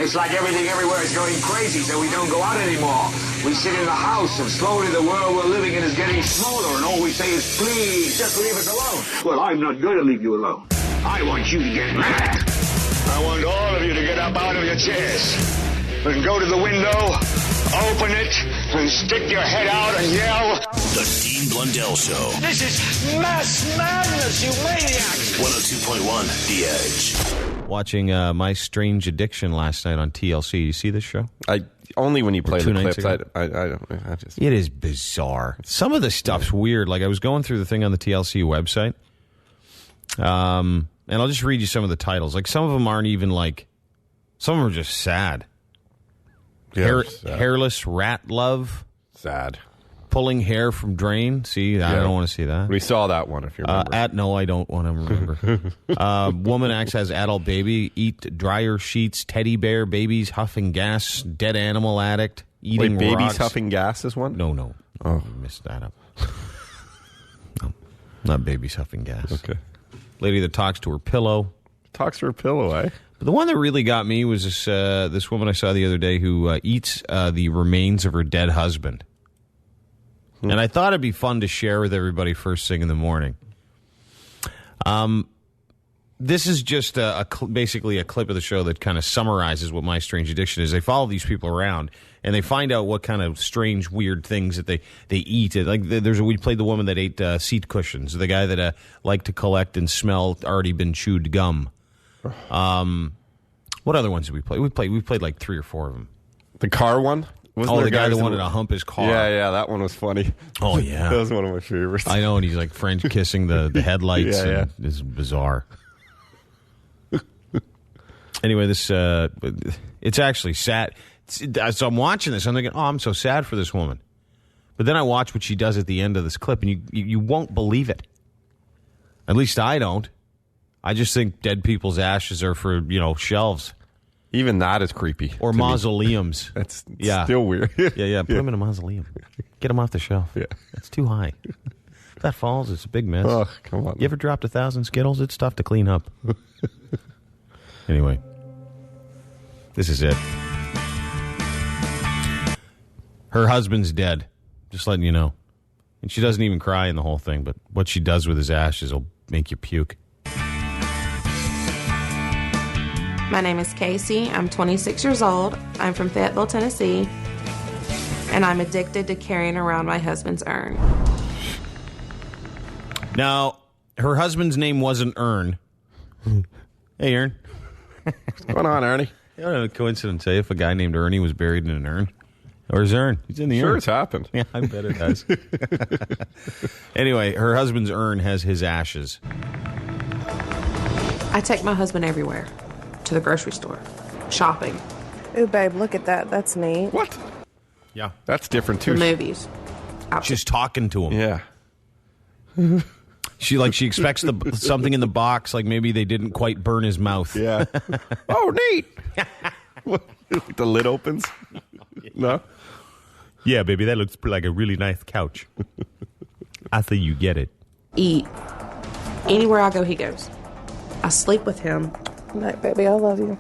It's like everything everywhere is going crazy, so we don't go out anymore. We sit in the house, and slowly the world we're living in is getting smaller, and all we say is, please, just leave us alone. Well, I'm not going to leave you alone. I want you to get mad. I want all of you to get up out of your chairs and go to the window, open it, and stick your head out and yell. The Dean Blundell Show. This is mass madness, you maniacs! 102.1 The Edge. Watching My Strange Addiction last night on TLC. You see this show? Only when you play the clips. It is bizarre. Some of the stuff's weird. Like, I was going through the thing on the TLC website, and I'll just read you some of the titles. Like, some of them aren't even like... Some of them are just sad. Yeah, Hairless rat love. Sad. Pulling hair from drain. See, I don't want to see that. We saw that one, if you remember. No, I don't want to remember. Woman acts as adult baby. Eat dryer sheets. Teddy bear. Babies huffing gas. Dead animal addict. Eating babies rocks. huffing gas is one? No. Oh, I missed that up. No, not babies huffing gas. Okay. Lady that talks to her pillow. Talks to her pillow, eh? But the one that really got me was this woman I saw the other day who eats the remains of her dead husband. And I thought it'd be fun to share with everybody first thing in the morning. This is just basically a clip of the show that kind of summarizes what My Strange Addiction is. They follow these people around, and they find out what kind of strange, weird things that they eat. Like we played the woman that ate seat cushions, the guy that liked to collect and smell already been chewed gum. What other ones did we play? We played like 3 or 4 of them. The car one? The guy that wanted to hump his car. Yeah, that one was funny. Oh, yeah. That was one of my favorites. I know, and he's like French kissing the headlights. Yeah. It's bizarre. Anyway, this it's actually sad. So I'm watching this, I'm thinking, I'm so sad for this woman. But then I watch what she does at the end of this clip, and you won't believe it. At least I don't. I just think dead people's ashes are for, shelves. Even that is creepy. Or mausoleums. That's still weird. Yeah. Put them in a mausoleum. Get them off the shelf. Yeah. It's too high. If that falls, it's a big mess. Oh, come on. You ever dropped 1,000 Skittles? It's tough to clean up. Anyway, this is it. Her husband's dead. Just letting you know. And she doesn't even cry in the whole thing, but what she does with his ashes will make you puke. My name is Casey. I'm 26 years old. I'm from Fayetteville, Tennessee. And I'm addicted to carrying around my husband's urn. Now, her husband's name wasn't Ern. Hey, Ern. What's going on, Ernie? You know, a coincidence, if a guy named Ernie was buried in an urn. Where's Ern? He's in the urn. Sure, it's happened. Yeah, I bet it has. Anyway, her husband's urn has his ashes. I take my husband everywhere. To the grocery store. Shopping. Ooh, babe, look at that. That's neat. What? Yeah. That's different, too. The movies. She's talking to him. Yeah. She expects something in the box, like maybe they didn't quite burn his mouth. Yeah. Oh, neat. The lid opens? No? Yeah, baby, that looks like a really nice couch. I think you get it. Eat. Anywhere I go, he goes. I sleep with him. Night, baby, I love you.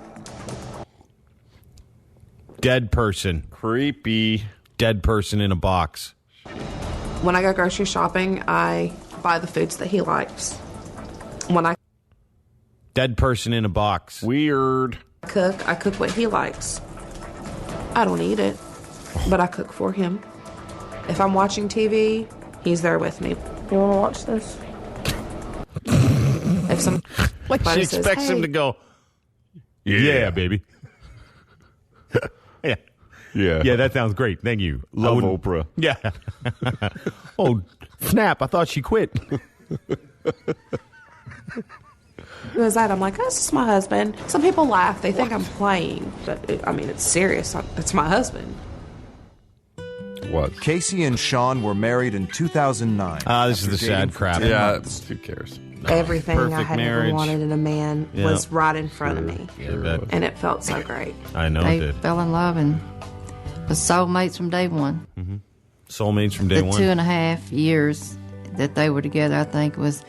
Dead person. Creepy. Dead person in a box. When I go grocery shopping, I buy the foods that he likes. When I Dead person in a box. Weird. cook, I cook what he likes. I don't eat it, but I cook for him. If I'm watching TV, he's there with me. You want to watch this? If some Like she expects him to go, yeah, baby. Yeah. Yeah, that sounds great. Thank you. Love Oprah. Yeah. Oh, snap. I thought she quit. Who is that? I'm like, oh, this is my husband. Some people laugh. They think I'm playing. But, it's serious. It's my husband. What? Casey and Sean were married in 2009. This is the sad crap. Yeah, who cares? Everything I Perfect had marriage. ever wanted in a man was right in front of me. Yeah, And it felt so great. I know They it did. fell in love and was soulmates from day one. Mm-hmm. Soulmates from day The one. 2.5 years that they were together, I think, was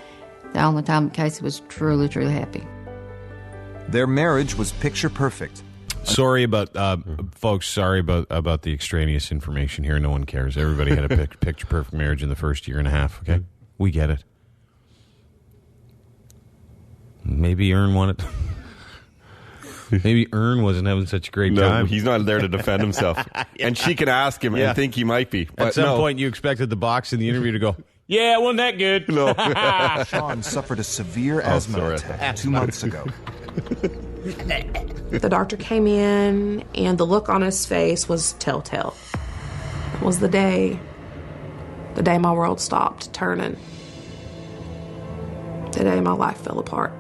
the only time Casey was truly, truly happy. Their marriage was picture perfect. Sorry about, folks, sorry about the extraneous information here. No one cares. Everybody had a picture-perfect marriage in the first year and a half, okay? We get it. Maybe Ern wanted... Maybe Ern wasn't having such a great time. No, he's not there to defend himself. And she can ask him and think he might be. But at some point, you expected the box in the interview to go, yeah, it wasn't that good. No. Sean suffered a severe asthma attack 2 months ago. The doctor came in, and the look on his face was telltale. It was the day my world stopped turning. The day my life fell apart.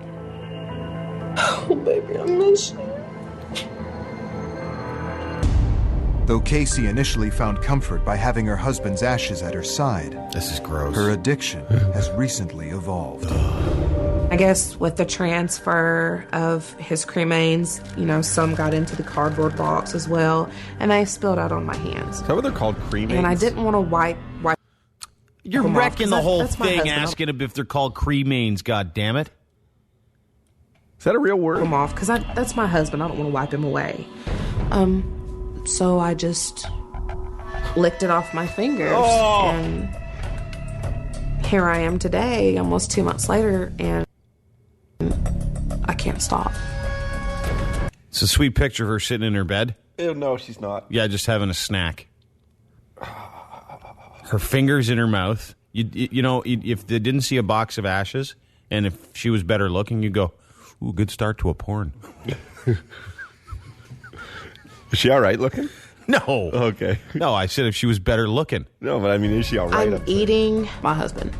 Oh, baby, I miss you. Though Casey initially found comfort by having her husband's ashes at her side, this is gross. Her addiction has recently evolved. I guess with the transfer of his cremains, some got into the cardboard box as well, and they spilled out on my hands. Is that what they're called, cremains? And I didn't want to wipe. You're wrecking the whole thing asking if they're called cremains, goddammit. Is that a real word? Him off because that's my husband. I don't want to wipe him away. So I just licked it off my fingers, and here I am today, almost 2 months later, and I can't stop. It's a sweet picture of her sitting in her bed. Ew, no, she's not. Yeah, just having a snack. Her fingers in her mouth. If they didn't see a box of ashes, and if she was better looking, you'd go, ooh, good start to a porn. Is she all right looking? No. Okay. No, I said if she was better looking. No, but I mean, is she all right? I'm eating my husband.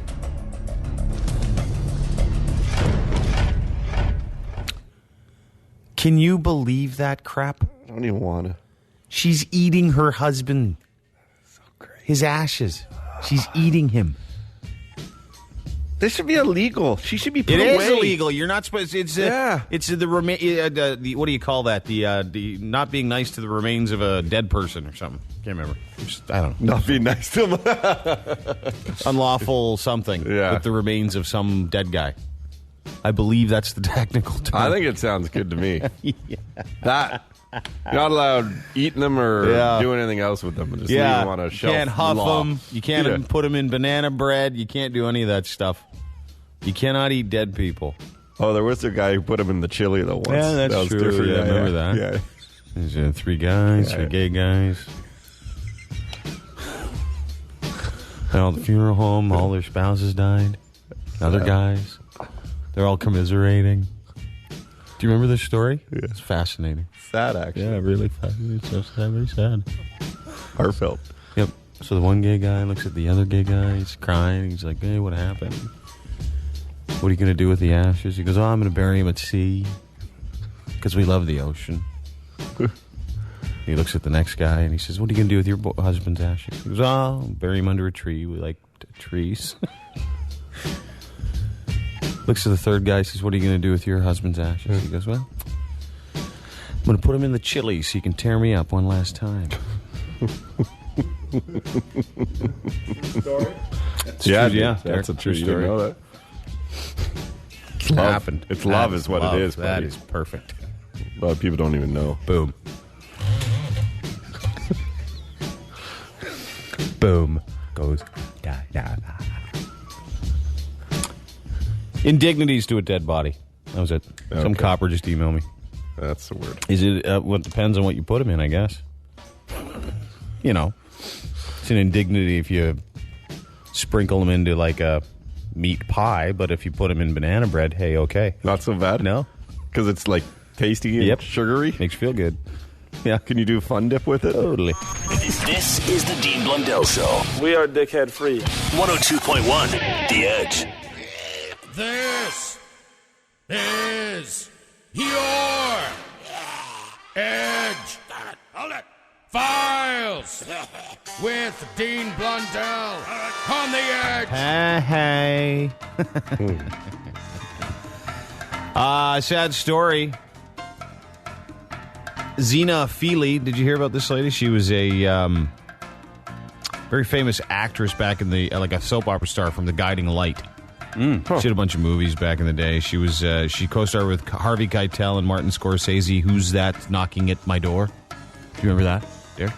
Can you believe that crap? I don't even want to. She's eating her husband. So great. His ashes. She's eating him. This should be illegal. She should be put away. It is illegal. You're not supposed. It's It's the what do you call that? The not being nice to the remains of a dead person or something. Can't remember. I don't know. Not being nice to him. Unlawful something with the remains of some dead guy. I believe that's the technical term. I think it sounds good to me. That you're not allowed eating them or doing anything else with them. Just leave them on a shelf. You can't huff them. You can't put them in banana bread. You can't do any of that stuff. You cannot eat dead people. Oh, there was a guy who put him in the chili, though, once. Yeah, that's that was true. Different. Yeah, I remember that. Yeah. There's 3 guys, 3 gay guys. At all the funeral home, all their spouses died. Other guys. They're all commiserating. Do you remember this story? Yeah. It's fascinating. Sad, actually. Yeah, really fascinating. It's so sad, very sad. Heartfelt. Yep. So the one gay guy looks at the other gay guy. He's crying. He's like, hey, what happened? What are you going to do with the ashes? He goes, I'm going to bury him at sea because we love the ocean. He looks at the next guy and he says, what are you going to do with your husband's ashes? He goes, I'll bury him under a tree. We like trees. Looks at the third guy, says, what are you going to do with your husband's ashes? He goes, well, I'm going to put him in the chili so you can tear me up one last time. Story? Yeah, that's a true story. You didn't know that. It's love. It's love is what it is. That buddy. is perfect. A lot of people don't even know. Boom. Boom. Goes. Da, da, da. Indignities to a dead body. That was it. Okay. Some copper just emailed me. That's the word. Is it? Well, it depends on what you put them in, I guess. It's an indignity if you sprinkle them into like a meat pie, but if you put them in banana bread, hey, okay. Not so bad? No. Because it's like tasty and sugary? Makes you feel good. Yeah. Can you do fun dip with it? Totally. This is the Dean Blundell Show. We are dickhead free. 102.1 The Edge. This is your Edge. Hold it. Files with Dean Blundell on the Edge. Hey. Sad story. Xena Feely, did you hear about this lady? She was a very famous actress back in the like a soap opera star from The Guiding Light. She did a bunch of movies back in the day. She was she co-starred with Harvey Keitel and Martin Scorsese. Who's That Knocking at My Door? Do you remember that? Yeah.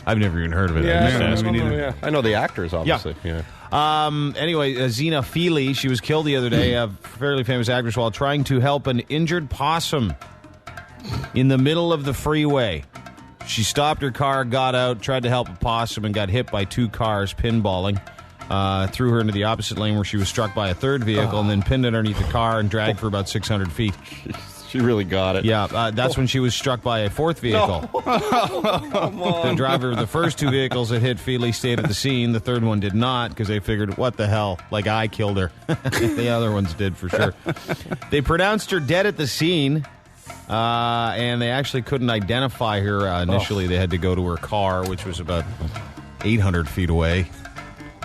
I've never even heard of it. I know the actors, obviously. Yeah. Anyway, Zena Feely, she was killed the other day, a fairly famous actress, while trying to help an injured possum in the middle of the freeway. She stopped her car, got out, tried to help a possum, and got hit by 2 cars pinballing. Threw her into the opposite lane where she was struck by a third vehicle and then pinned underneath the car and dragged for about 600 feet. She really got it. Yeah, that's when she was struck by a fourth vehicle. The driver of the first 2 vehicles that hit Feely stayed at the scene. The third one did not because they figured, what the hell? Like, I killed her. The other ones did for sure. They pronounced her dead at the scene, and they actually couldn't identify her initially. They had to go to her car, which was about 800 feet away.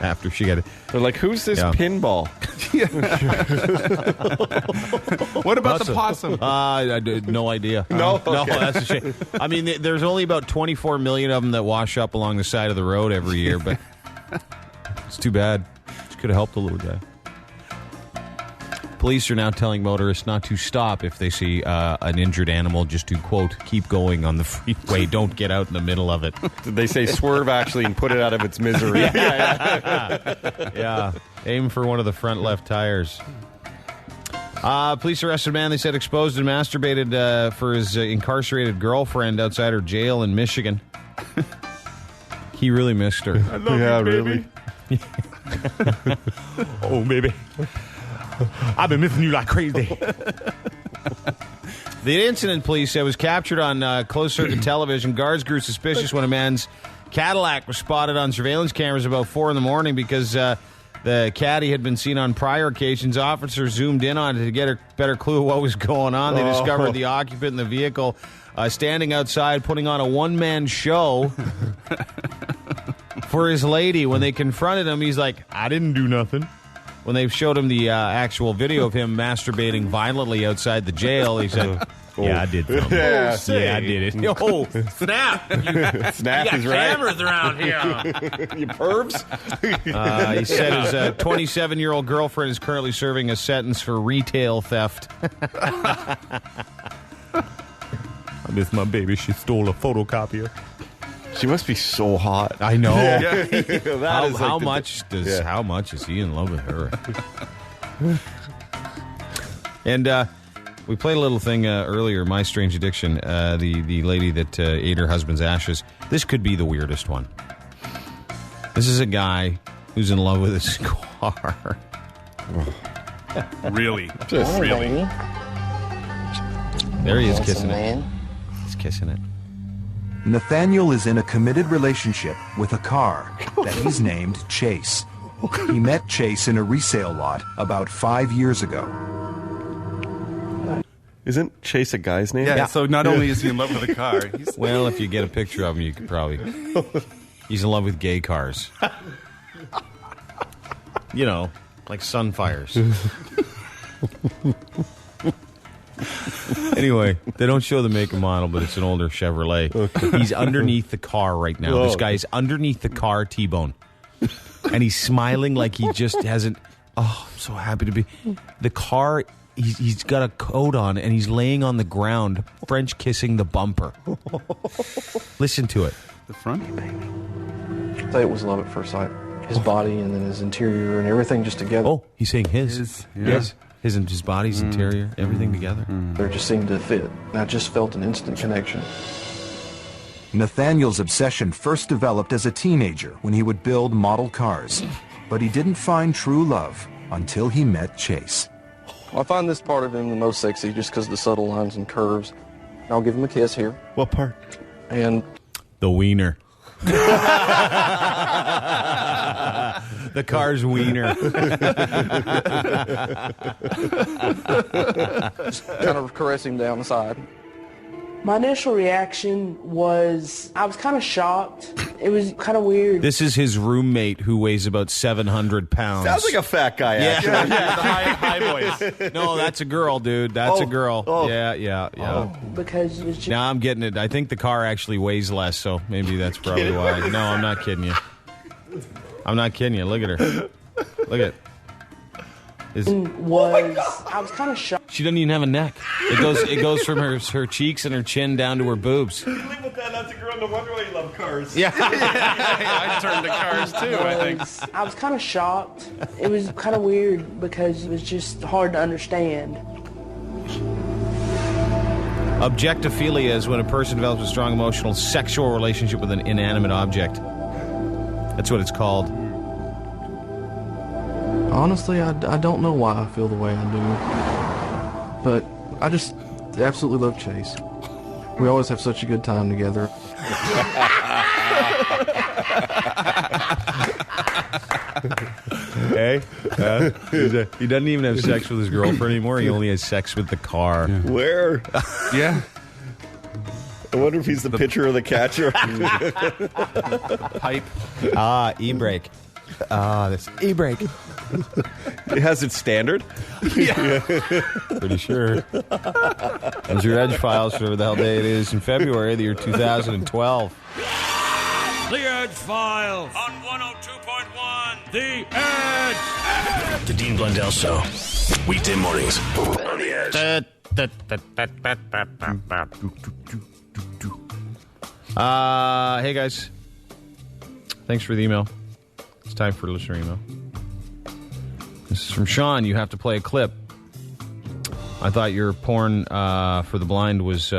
After she got it. They're like, who's this pinball? What about the possum? I had no idea. No, that's a shame. I mean, there's only about 24 million of them that wash up along the side of the road every year, but it's too bad. Just could have helped the little guy. Police are now telling motorists not to stop if they see an injured animal, just to, quote, keep going on the freeway. Don't get out in the middle of it. Did they say swerve, actually, and put it out of its misery? Yeah. Aim for one of the front left tires. Police arrested a man, they said, exposed and masturbated for his incarcerated girlfriend outside her jail in Michigan. He really missed her. I love you, baby. Really. Oh, baby. I've been missing you like crazy. The incident, police said, was captured on closed-circuit television. Guards grew suspicious when a man's Cadillac was spotted on surveillance cameras about 4 in the morning because the caddy had been seen on prior occasions. Officers zoomed in on it to get a better clue of what was going on. They discovered the occupant in the vehicle standing outside putting on a one-man show for his lady. When they confronted him, he's like, I didn't do nothing. When they showed him the actual video of him masturbating violently outside the jail, he said, yeah, I did film it. Yeah, I did it. Oh, snap. Snap is right. Cameras around here. You pervs? He said his 27-year-old girlfriend is currently serving a sentence for retail theft. I miss my baby. She stole a photocopier. She must be so hot. I know. Yeah. How much is he in love with her? And we played a little thing earlier, My Strange Addiction, the lady that ate her husband's ashes. This could be the weirdest one. This is a guy who's in love with his car. Really? Just really? There he is kissing it. He's kissing it. Nathaniel is in a committed relationship with a car that he's named Chase. He met Chase in a resale lot about 5 years ago. Isn't Chase a guy's name? Yeah. So not only is he in love with a car, he's Well, if you get a picture of him, you could probably... He's in love with gay cars. You know, like Sunfires. Anyway, they don't show the make and model, but it's an older Chevrolet. Okay. He's underneath the car right now. Whoa. This guy's underneath the car T-bone. And he's smiling like he just hasn't... Oh, I'm so happy to be... The car... He's got a coat on, and he's laying on the ground, French kissing the bumper. Listen to it. the front. I'd say it was love at first sight. His body and then his interior and everything just together. Oh, he's saying his. Yes. His body's interior, everything together. They just seemed to fit. And I just felt an instant connection. Nathaniel's obsession first developed as a teenager when he would build model cars. But he didn't find true love until he met Chase. I find this part of him the most sexy just because of the subtle lines and curves. I'll give him a kiss here. What part? And the wiener. The car's wiener. just kind of caress him down the side. My initial reaction was, I was kind of shocked. It was kind of weird. This is his roommate who weighs about 700 pounds. Sounds like a fat guy, actually. Yeah, the high voice. No, that's a girl, dude. That's a girl. Oh. Yeah. Because it was just... Now I'm getting it. I think the car actually weighs less, so maybe that's probably why. No, I'm not kidding you. I'm not kidding you. Look at her. Look at it. I was kind of shocked. She doesn't even have a neck. It goes from her cheeks and her chin down to her boobs. You live with that. That's a girl. No wonder why you love cars. Yeah. I turned to cars too, I think. I was kind of shocked. It was kind of weird because it was just hard to understand. Objectophilia is when a person develops a strong emotional sexual relationship with an inanimate object. That's what it's called. Honestly, I don't know why I feel the way I do. But I just absolutely love Chase. We always have such a good time together. Hey, he doesn't even have sex with his girlfriend anymore. He only has sex with the car. Yeah. Where? Yeah. I wonder if he's the pitcher or the catcher. Pipe. E-brake. That's e-brake. It has its standard? Yeah. Pretty sure. Those are your Edge files for whatever the hell day it is in February of the year 2012. The Edge Files on 102.1 The Edge. The Dean Blundell Show. Weekday mornings on The Edge. Hey guys. Thanks for the email. It's time for listener email. This is from Sean. You have to play a clip. I thought your porn for the blind was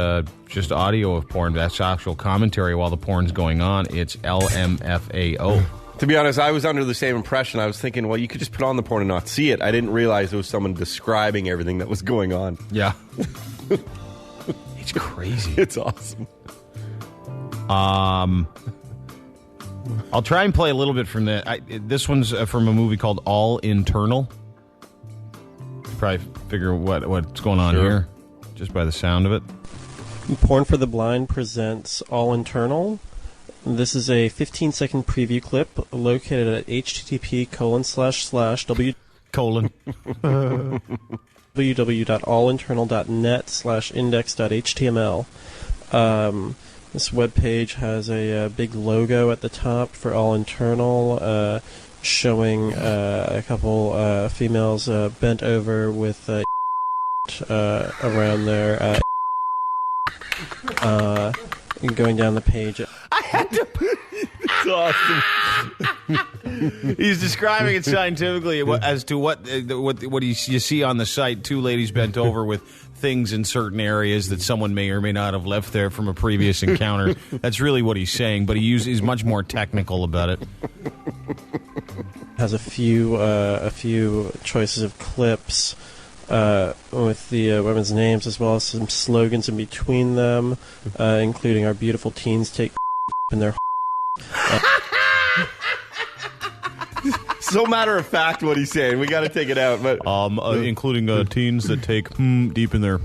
just audio of porn. That's actual commentary while the porn's going on. It's LMFAO. To be honest, I was under the same impression. I was thinking, well, you could just put on the porn and not see it. I didn't realize it was someone describing everything that was going on. Yeah. It's crazy. It's awesome. I'll try and play a little bit from that. This one's from a movie called All Internal. Probably figure what's going on here just by the sound of it. Porn for the Blind presents All Internal. This is a 15-second preview clip located at www.allinternal.net/index.html. This webpage has a big logo at the top for All Internal, showing a couple females bent over with around their going down the page. I had to. It's awesome. He's describing it scientifically as to what you see on the site. Two ladies bent over with things in certain areas that someone may or may not have left there from a previous encounter. That's really what he's saying, but he's much more technical about it. Has a few choices of clips with the women's names, as well as some slogans in between them, including "Our beautiful teens take in their." So matter of fact, what he's saying. We got to take it out, but including teens that take deep in their.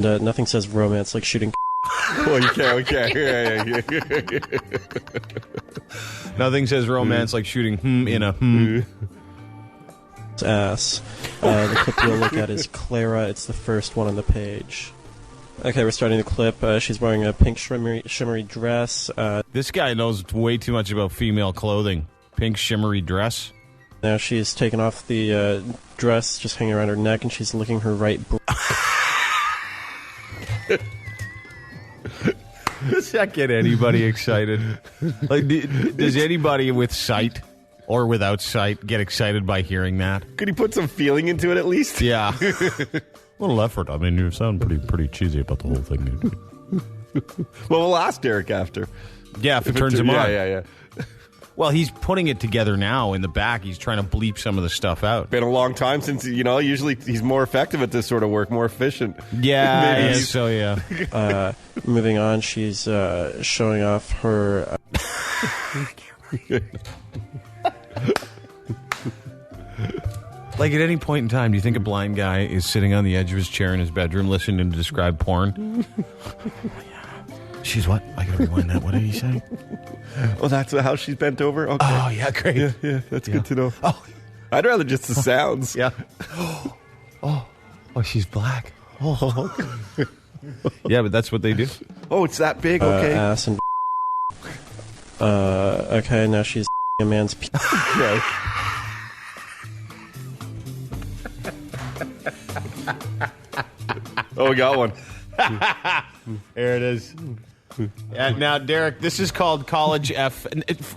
Nothing says romance like shooting. Okay. Nothing says romance like shooting in a ass. The clip you'll look at is Clara. It's the first one on the page. Okay, we're starting the clip. She's wearing a pink shimmery dress. This guy knows way too much about female clothing. Pink shimmery dress. Now she's taken off the dress just hanging around her neck, and she's licking her right. Does that get anybody excited? Like, does anybody with sight or without sight get excited by hearing that? Could he put some feeling into it at least? Yeah. Little effort. I mean, you sound pretty cheesy about the whole thing, dude. Well, we'll ask Derek after. Yeah, if it turns him on. Yeah. Well, he's putting it together now in the back. He's trying to bleep some of the stuff out. Been a long time since, usually he's more effective at this sort of work, more efficient. Yeah, moving on, she's showing off her... Like, at any point in time, do you think a blind guy is sitting on the edge of his chair in his bedroom listening to describe porn? She's what? I gotta rewind that. What did he say? Oh, that's how she's bent over? Okay. Oh, yeah, great. Yeah, that's good to know. Oh, I'd rather just the sounds. Yeah. Oh, she's black. Oh. Yeah, but that's what they do. Oh, it's that big? Okay. Ass and... Okay, now she's a man's... Okay. Oh, we got one. There it is. Now, Derek, this is called College F.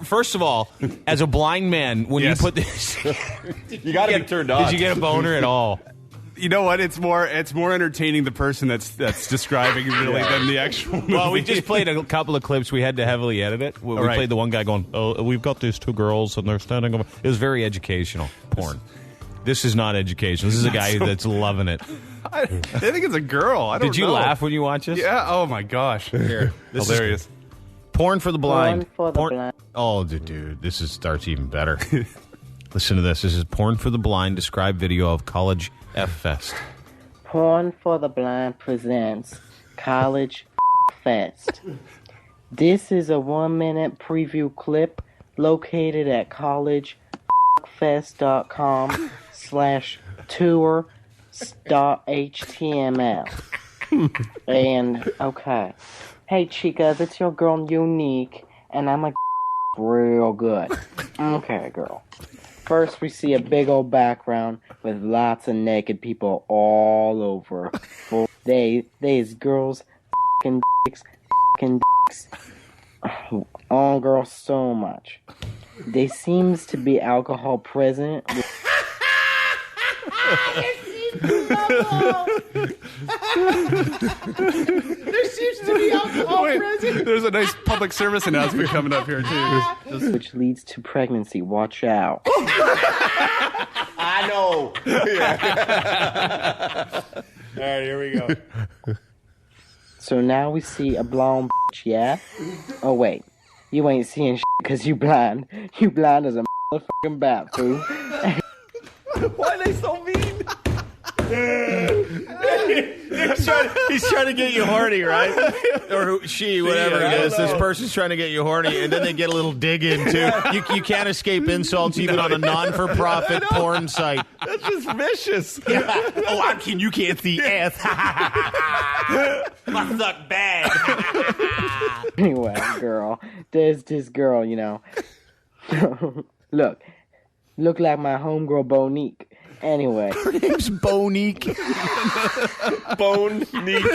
First of all, as a blind man, when you put this, you got to be turned on. Did you get a boner at all? You know what? It's more entertaining the person that's describing really than the actual movie. Well, we just played a couple of clips. We had to heavily edit it. We played the one guy going, "Oh, we've got these two girls and they're standing over." It was very educational porn. This is not educational. This is a guy that's loving it. I think it's a girl. I don't know. Did you laugh when you watched this? Yeah. Oh my gosh. Here, this hilarious. Is porn for the blind. Porn for the blind. Oh, dude, this starts even better. Listen to this. This is Porn for the Blind. Described video of College F Fest. Porn for the Blind presents College Fest. This is a 1-minute preview clip located at collegefest.com/tour.html. And, okay. Hey, chicas, it's your girl Unique, and I'm a real good. Okay, girl. First, we see a big old background with lots of naked people all over. These girls, f***ing dicks. Oh, girl, so much. There seems to be alcohol present. There seems to be alcohol present. There's a nice public service announcement coming up here, too. Which leads to pregnancy. Watch out. I know. All right, here we go. So now we see a blonde bitch, yeah? Oh, wait. You ain't seeing shit because you blind. You blind as a motherfucking bat, fool. Why are they so mean? He's trying to get you horny, right? Or she, whatever it is. This person's trying to get you horny, and then they get a little dig in, too. You can't escape insults even on a non-for-profit porn site. That's just vicious. Yeah. Oh, you can't see ass. Must suck bad. Anyway, girl, there's this girl, you know. Look like my homegirl Bonique. Anyway. Her name's Bonique. Bonique.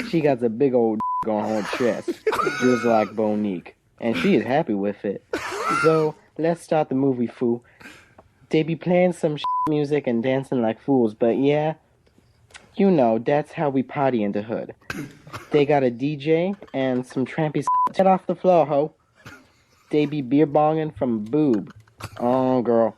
She got a big old on her chest, just like Bonique. And she is happy with it. So, let's start the movie, fool. They be playing some music and dancing like fools, but yeah, you know, that's how we party in the hood. They got a DJ and some trampy get off the floor, ho. They be beer bonging from boob. Oh, girl.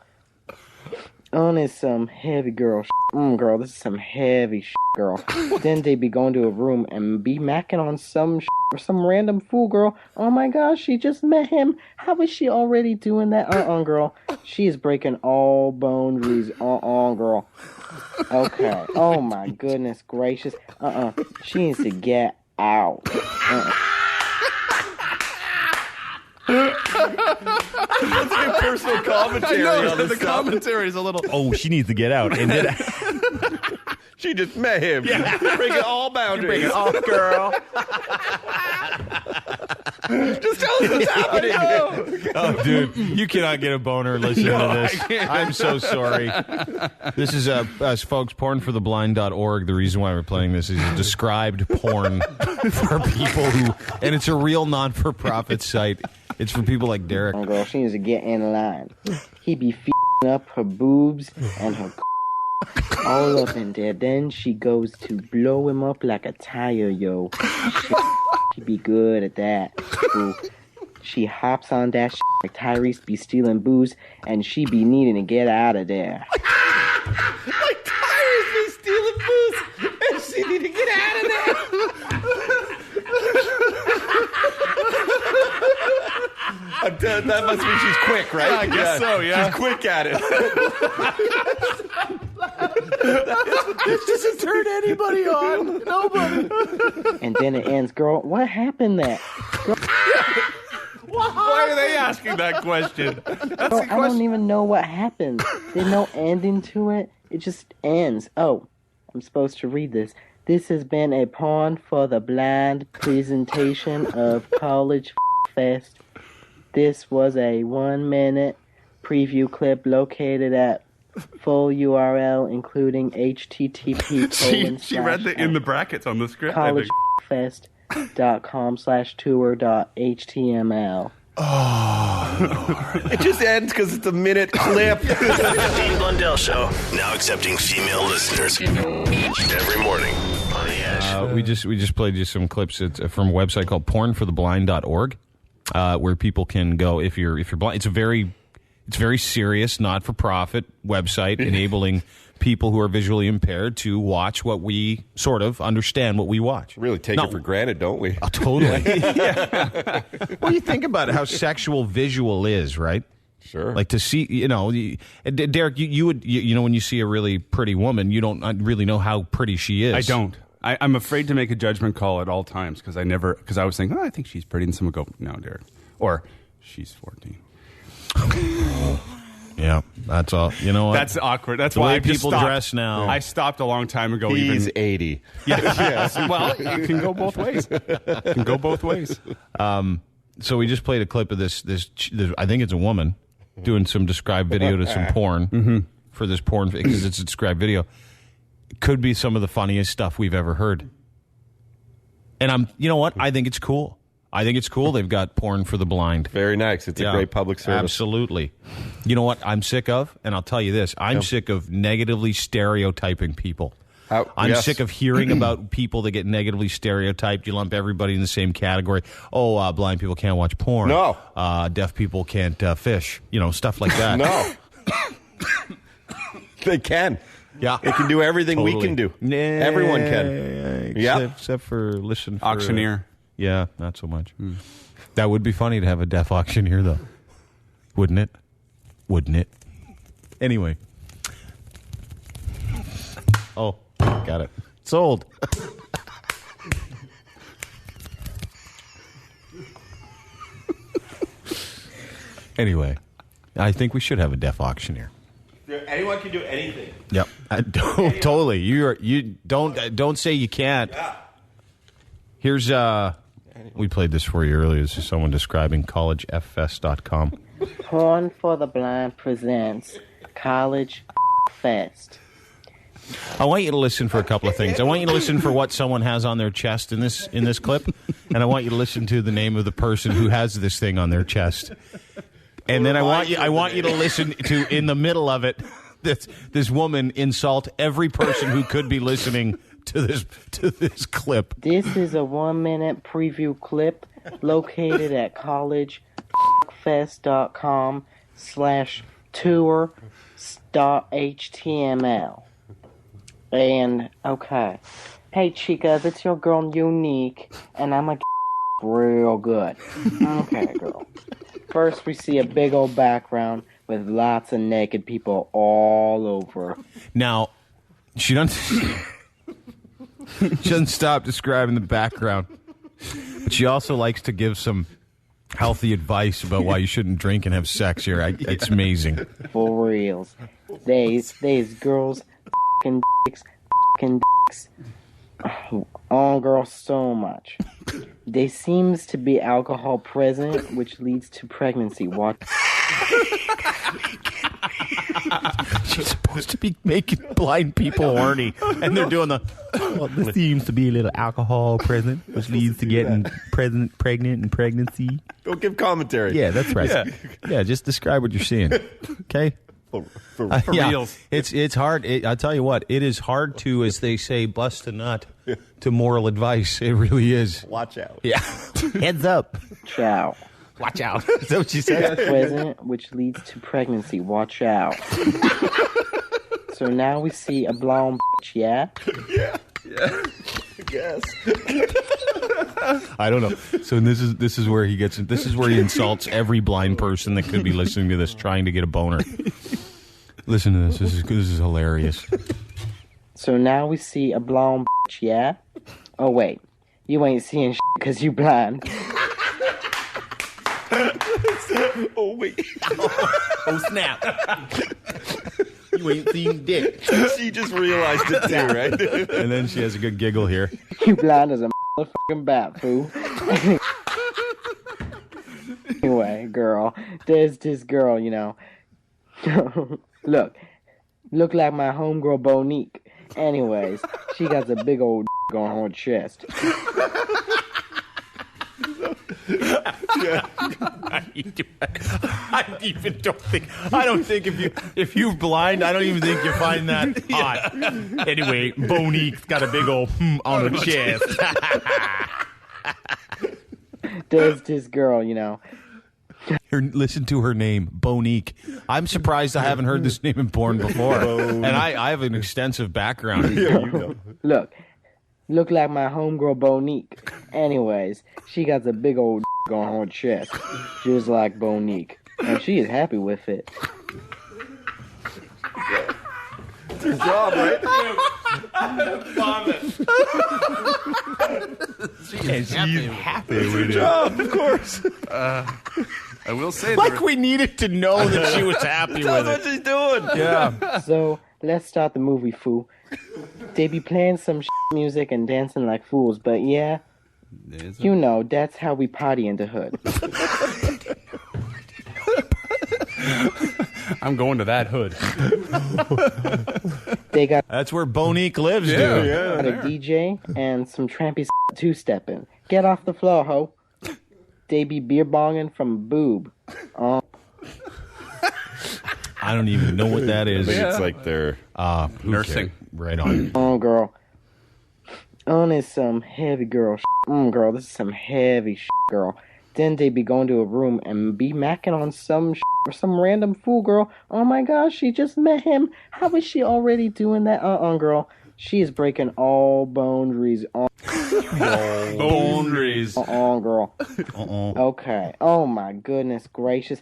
On is some heavy girl girl, this is some heavy girl. Then they be going to a room and be macking on some random fool, girl. Oh my gosh, she just met him. How is she already doing that? Girl. She is breaking all boundaries. Girl. Okay. Oh my goodness gracious. She needs to get out. That's a good personal commentary on this. The commentary is a little. Oh, she needs to get out. And then she just met him. Yeah. Breaking all boundaries. Breaking all, girl. Just tell us what's happening. Oh, dude, you cannot get a boner listening to this. I'm so sorry. This is, folks, pornfortheblind.org. The reason why we're playing this is a described porn for people who, and it's a real non-for-profit site. It's for people like Derek. Oh, girl, she needs to get in line. He be f***ing up her boobs and her all up in there. Then she goes to blow him up like a tire, yo. She be good at that. Ooh. She hops on that like Tyrese be stealing booze, and she be needing to get out of there. Like Tyrese be stealing booze, and she need to get out of there. That must mean she's quick, right? I guess so, yeah. She's quick at it. This doesn't turn anybody on. Nobody. And then it ends, girl. What happened there? Girl, Why are they asking that question? girl, I don't even know what happened. There's no ending to it. It just ends. Oh, I'm supposed to read this. This has been a Porn for the Blind presentation of College Fest. This was a 1-minute preview clip located at Full URL including http:// She read it in the brackets on the script. I think. collegefest.com/tour.html. Oh, it just ends because it's a minute clip. Dean Blundell Show, now accepting female listeners every morning on the Edge. We just played you some clips from a website called pornfortheblind.org, where people can go if you're blind. It's very serious, not for profit website enabling people who are visually impaired to watch what we sort of understand what we watch. Really take it for granted, don't we? Oh, totally. Yeah. Well, you think about it, how sexual visual is, right? Sure. Like to see, Derek, you would, when you see a really pretty woman, you don't really know how pretty she is. I don't. I'm afraid to make a judgment call at all times because I was thinking, I think she's pretty, and someone would go, no, Derek. Or, she's 14. Yeah, that's all. You know what? That's awkward. That's the why way people dress now. I stopped a long time ago. He's 80. Yes. Well, it can go both ways. So we just played a clip of this. I think it's a woman doing some described video to some porn for this porn because it's a described video. It could be some of the funniest stuff we've ever heard. And you know what? I think it's cool. They've got porn for the blind. Very nice. It's a great public service. Absolutely. You know what I'm sick of? And I'll tell you this. I'm sick of negatively stereotyping people. I'm sick of hearing about people that get negatively stereotyped. You lump everybody in the same category. Oh, blind people can't watch porn. No. Deaf people can't fish. Stuff like that. No. They can. Yeah. They can do everything we can do. Everyone can. Except for listen for... Auctioneer. Yeah, not so much. That would be funny to have a deaf auctioneer, though. Wouldn't it? Anyway. Oh, got it. Sold. Say I think we should have a deaf auctioneer. Anyone can do anything. Yep. Totally. You don't say you can't. Yeah. Here's we played this for you earlier. This is someone describing collegefest.com. Porn for the Blind presents College Fest. I want you to listen for a couple of things. I want you to listen for what someone has on their chest in this clip, and I want you to listen to the name of the person who has this thing on their chest. And then I want you to listen to, in the middle of it, this woman insult every person who could be listening to this clip. This is a 1-minute preview clip located at collegefest.com/tour.html. And, okay. Hey, chicas, it's your girl Unique, and I'm a real good. Okay, girl. First, we see a big old background with lots of naked people all over. Now, she doesn't stop describing the background, but she also likes to give some healthy advice about why you shouldn't drink and have sex here. It's amazing. For reals. These girls f***ing dicks. Oh, girl, so much. There seems to be alcohol present, which leads to pregnancy. What? She's supposed to be making blind people horny, and they're doing there seems to be a little alcohol present, which leads to getting pregnant and pregnancy. Don't give commentary. Yeah, that's right. Yeah, just describe what you're seeing. Okay? For reals. It's hard. I tell you what, it is hard to, as they say, bust a nut to moral advice. It really is. Watch out. Yeah. Heads up. Ciao. Watch out. Is that what she said? Present, which leads to pregnancy. Watch out. So now we see a blonde bitch, yeah? Yeah. Yes. I don't know. So this is where he gets. This is where he insults every blind person that could be listening to this, trying to get a boner. Listen to this. This is hilarious. So now we see a blonde bitch, yeah? Oh wait, you ain't seeing shit because you blind. Oh wait. Oh snap. You ain't seen dick. She just realized it too, right? And then she has a good giggle here. You blind as a motherfucking bat, fool. Anyway, girl, there's this girl, you know. Look, look like my homegirl Bonique. Anyways, she got a big old on her chest. I don't think if you're blind, I don't even think you find that hot. Anyway, Bonique's got a big old on her chest. There's this girl, you know. Listen to her name, Bonique. I'm surprised I haven't heard this name in porn before. And I have an extensive background. Yeah, you know. Look like my homegirl Bonique. Anyways, she got a big old on her chest, just like Bonique, and she is happy with it. It's your job, right? Vomit. She's happy with your job, of course. I will say, like we needed to know that she was happy with it. That's what she's doing. Yeah. So let's start the movie, fool. They be playing some music and dancing like fools, but yeah, you know, that's how we party in the hood. I'm going to that hood. That's where Bonique lives, dude. Got a DJ and some trampy two-stepping. Get off the floor, ho. They be beer bonging from a boob. I don't even know what that is. I think it's like their nursing. Right on. Oh, girl. On is some heavy girl girl, this is some heavy girl. Then they be going to a room and be macking on some random fool, girl. Oh my gosh, she just met him. How is she already doing that? Girl. She is breaking all boundaries. Boundaries. Girl. Okay. Oh my goodness gracious.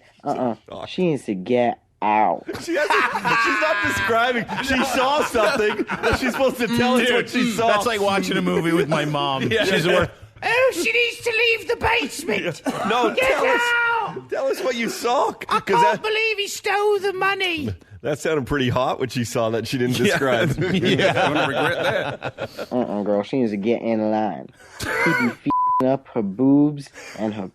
She needs to get out. She's not describing. She saw something that she's supposed to tell us what she saw. That's like watching a movie with my mom. Yeah. She's worth. Oh, she needs to leave the basement. No, tell us what you saw. I can't believe he stole the money. That sounded pretty hot when she saw that she didn't describe. I'm going to regret that. Girl, she needs to get in line. She be f***ing up her boobs and her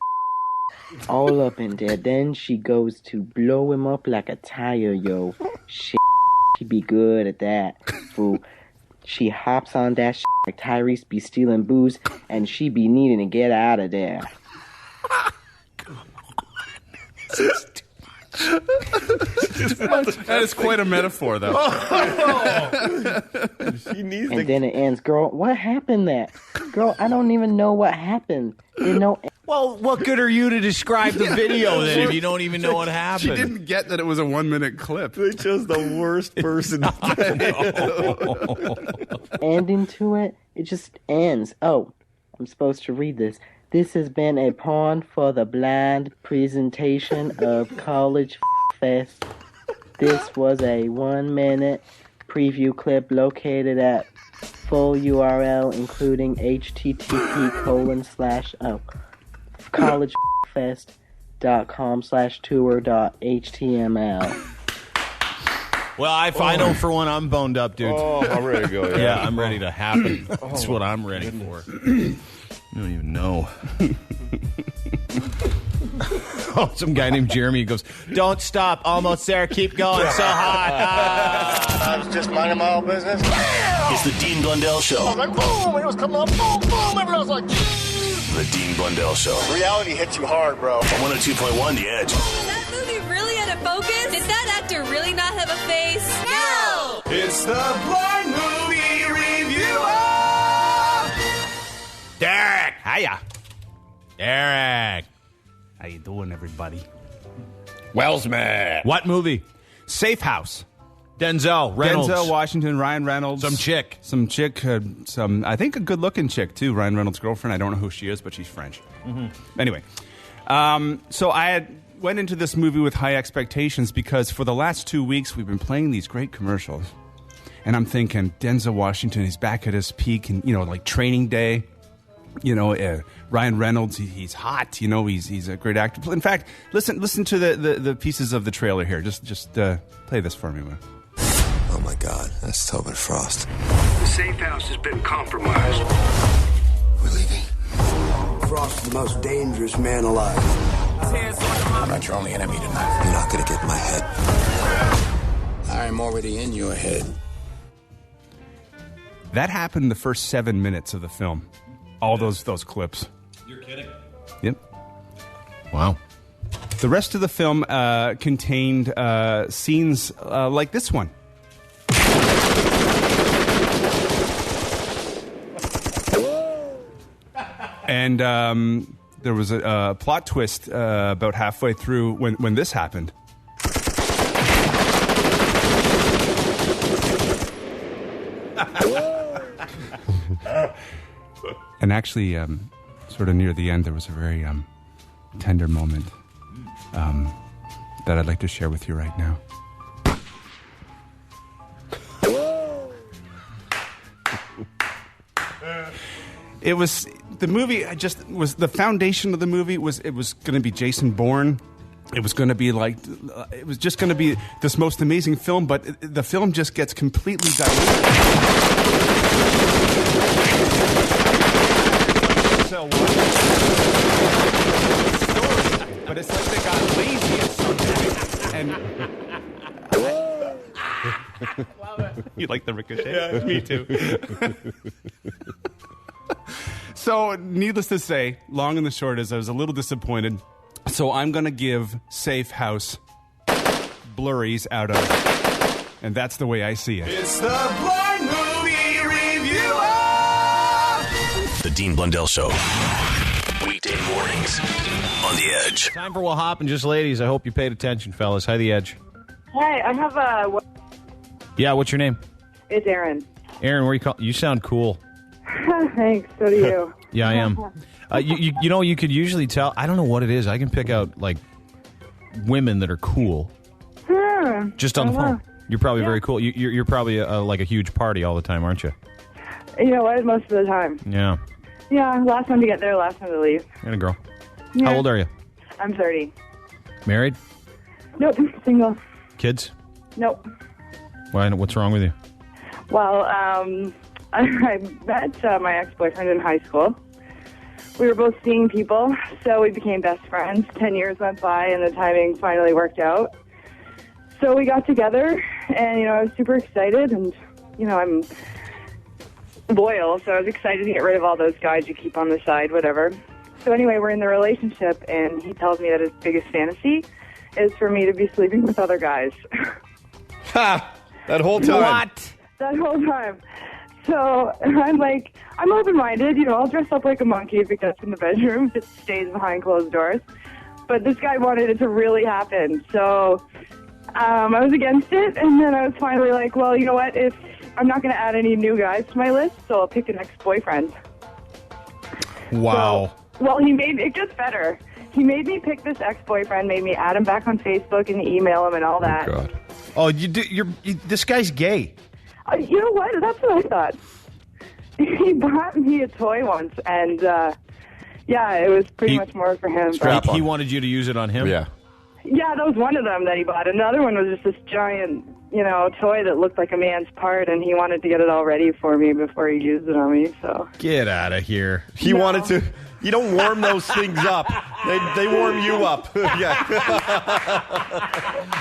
all up in there. Then she goes to blow him up like a tire, yo. Shit, she be good at that, fool. She hops on that shit like Tyrese be stealing booze, and she be needing to get out of there. That is quite a metaphor, though. She needs then it ends. Girl, what happened there? Girl, I don't even know what happened. You know. Well, what good are you to describe the video then if you don't even know what happened? She didn't get that it was a 1-minute clip. They chose the worst person. Ending to it, it just ends. Oh, I'm supposed to read this. This has been a Porn for the Blind presentation of College Fest. This was a 1-minute preview clip located at full URL, including http://collegefest.com/tour.html. Well, I know for one I'm boned up, dude. Oh, I'm ready to go. Yeah, I'm ready to happen. That's what I'm ready for. You don't even know. Oh, some guy named Jeremy goes, "Don't stop, almost there, keep going, so hot." I was just minding my own business. It's the Dean Blundell Show. I was like, boom, it was coming up, boom, boom, everyone was like, The Dean Blundell Show. Reality hits you hard, bro. On 102.1 The Edge. Is that movie really out of focus? Did that actor really not have a face? No! It's the Blind Movie Reviewer. Derek, hiya. Derek. How you doing, everybody? Wellsman. What movie? Safe House. Denzel Reynolds. Denzel Washington, Ryan Reynolds. Some chick, I think a good-looking chick, too. Ryan Reynolds' girlfriend. I don't know who she is, but she's French. Mm-hmm. Anyway, so I went into this movie with high expectations because for the last 2 weeks we've been playing these great commercials. And I'm thinking, Denzel Washington is back at his peak, and like Training Day. Ryan Reynolds, he's hot. He's a great actor. In fact, listen to the pieces of the trailer here. Just play this for me, man. Oh my God, that's Tobin Frost. The safe house has been compromised. We're leaving. Frost is the most dangerous man alive. I'm not your only enemy tonight. You're not gonna get in my head. I'm already in your head. That happened the first 7 minutes of the film. All those clips. You're kidding. Yep. Wow. The rest of the film contained scenes like this one. And there was a plot twist about halfway through when this happened. And actually, sort of near the end, there was a very tender moment that I'd like to share with you right now. It was the movie. The foundation of the movie was going to be Jason Bourne. It was going to be it was just going to be this most amazing film, but the film just gets completely diluted. So but it's like they got lazy at some point, and love it. You like the ricochet? Yeah, me too. So, needless to say, long and the short is I was a little disappointed. So I'm going to give Safe House blurries out of, and that's the way I see it. It's the Blind Movie Reviewer! The Dean Blundell Show. Weekday mornings on The Edge. Time for We'll Hop and Just Ladies. I hope you paid attention, fellas. Hi, The Edge. Hi, I have a... Yeah, what's your name? It's Aaron. Aaron, where you call? You sound cool. Thanks, so do you. Yeah, I am. You know, you could usually tell. I don't know what it is. I can pick out, like, women that are cool. Just on the phone. You're probably very cool. You're probably like a huge party all the time, aren't you? You know what? Most of the time. Yeah. Yeah, last one to get there, last one to leave. And a girl. Yeah. How old are you? I'm 30. Married? Nope, single. Kids? Nope. Why? What's wrong with you? Well, I met my ex-boyfriend in high school. We were both seeing people, so we became best friends. 10 years went by, and the timing finally worked out. So we got together, and, I was super excited, and, I'm loyal, so I was excited to get rid of all those guys you keep on the side, whatever. So anyway, we're in the relationship, and he tells me that his biggest fantasy is for me to be sleeping with other guys. Ha! That whole time. What? That whole time. So I'm like, I'm open-minded, I'll dress up like a monkey if it gets in the bedroom, if it stays behind closed doors. But this guy wanted it to really happen. So I was against it, and then I was finally like, well, you know what, if I'm not going to add any new guys to my list, so I'll pick an ex-boyfriend. Wow. So, well, it gets better. He made me pick this ex-boyfriend, made me add him back on Facebook and email him and all that. Oh, God. Oh, this guy's gay. You know what? That's what I thought. He bought me a toy once, and it was pretty much more for him. He wanted you to use it on him? Yeah. Yeah, that was one of them that he bought. Another one was just this giant, toy that looked like a man's part, and he wanted to get it all ready for me before he used it on me. So get out of here. He wanted to. You don't warm those things up. They warm you up. Yeah.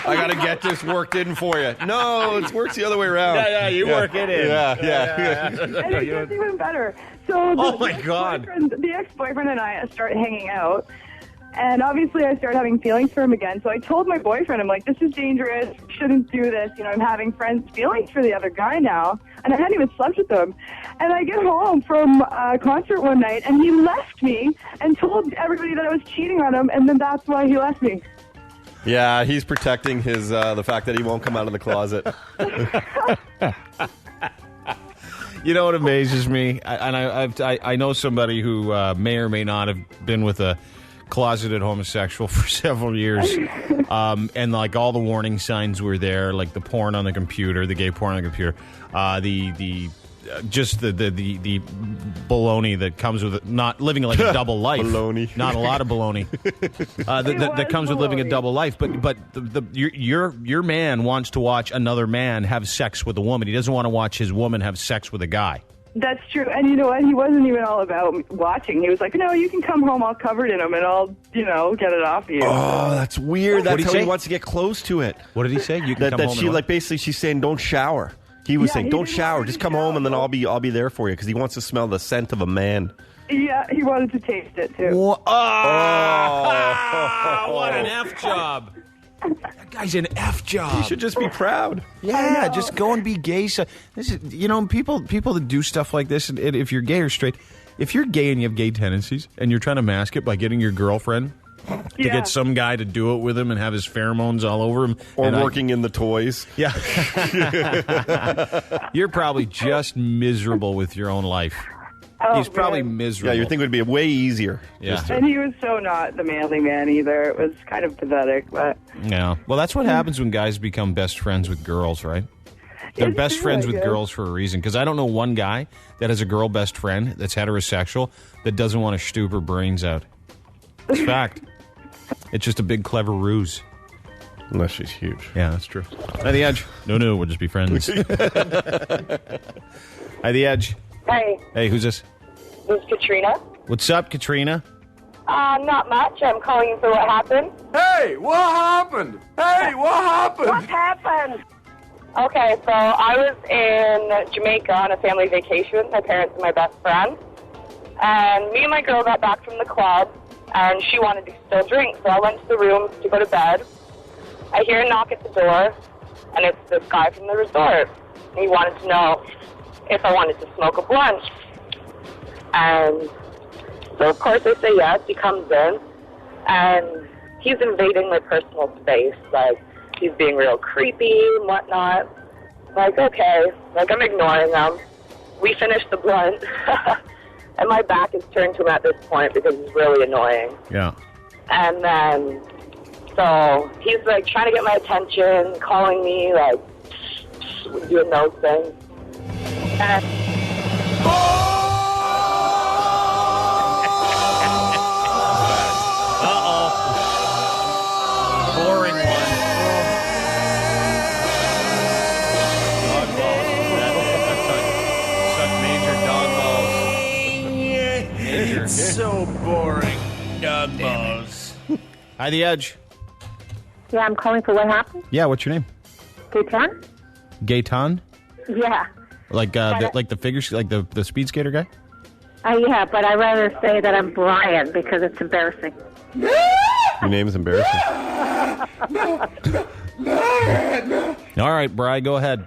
I got to get this worked in for you. No, it works the other way around. Yeah, you work it in. Yeah. And it gets even better. So oh, my God. The ex-boyfriend and I started hanging out. And obviously I started having feelings for him again. So I told my boyfriend, I'm like, this is dangerous. Shouldn't do this. I'm having friends' feelings for the other guy now. And I hadn't even slept with him. And I get home from a concert one night, and he left me and told everybody that I was cheating on him. And then that's why he left me. Yeah, he's protecting his the fact that he won't come out of the closet. You know what amazes me? I know somebody who may or may not have been with a closeted homosexual for several years, and like all the warning signs were there, like the porn on the computer, the gay porn on the computer, the baloney that comes with it, not living like a double life. Baloney. Not a lot of baloney. That comes with living a double life. But your man wants to watch another man have sex with a woman. He doesn't want to watch his woman have sex with a guy. That's true. And you know what? He wasn't even all about watching. He was like, no, you can come home all covered in them and I'll, get it off you. Oh, that's weird. That's how he he wants to get close to it. What did he say? You can come home she, like, basically she's saying don't shower. He was saying don't shower. Just come home and then I'll be there for you because he wants to smell the scent of a man. Yeah, he wanted to taste it, too. What an F job. That guy's an F job. He should just be proud. Yeah, just go and be gay. So this is, people that do stuff like this, and if you're gay or straight, if you're gay and you have gay tendencies and you're trying to mask it by getting your girlfriend to get some guy to do it with him and have his pheromones all over him. Or working in the toys. Yeah. You're probably just miserable with your own life. Oh, he's probably miserable. Yeah, you think it would be way easier. Yeah. And he was so not the manly man either. It was kind of pathetic, but... Yeah. Well, that's what happens when guys become best friends with girls, right? They're best friends with girls for a reason. Because I don't know one guy that has a girl best friend that's heterosexual that doesn't want to stoop her brains out. It's fact. It's just a big, clever ruse. Unless she's huge. Yeah, that's true. Hi, The Edge. No, we'll just be friends. Hi, The Edge. Hey. Hey, who's this? This is Katrina. What's up, Katrina? Not much. I'm calling you for what happened. Hey, what happened? Hey, what happened? What happened? Okay, so I was in Jamaica on a family vacation with my parents and my best friend. And me and my girl got back from the club, and she wanted to still drink. So I went to the room to go to bed. I hear a knock at the door, and it's this guy from the resort. And he wanted to know if I wanted to smoke a blunt. And so, of course, I say yes. He comes in, and he's invading my personal space. Like, he's being real creepy and whatnot. Like, okay. Like, I'm ignoring him. We finish the blunt, and my back is turned to him at this point because he's really annoying. Yeah. And then, so he's, like, trying to get my attention, calling me, like, doing those things. And boring one. Dog balls. Suck major dog balls. Major. It's so boring. Dog balls. Hi, The Edge. yeah, I'm calling for what happened. Yeah, what's your name? Gaetan? Gaetan? Yeah. Like the figure, like the speed skater guy? Yeah, but I'd rather say that I'm Brian because it's embarrassing. Your name is embarrassing. All right, Bri, go ahead.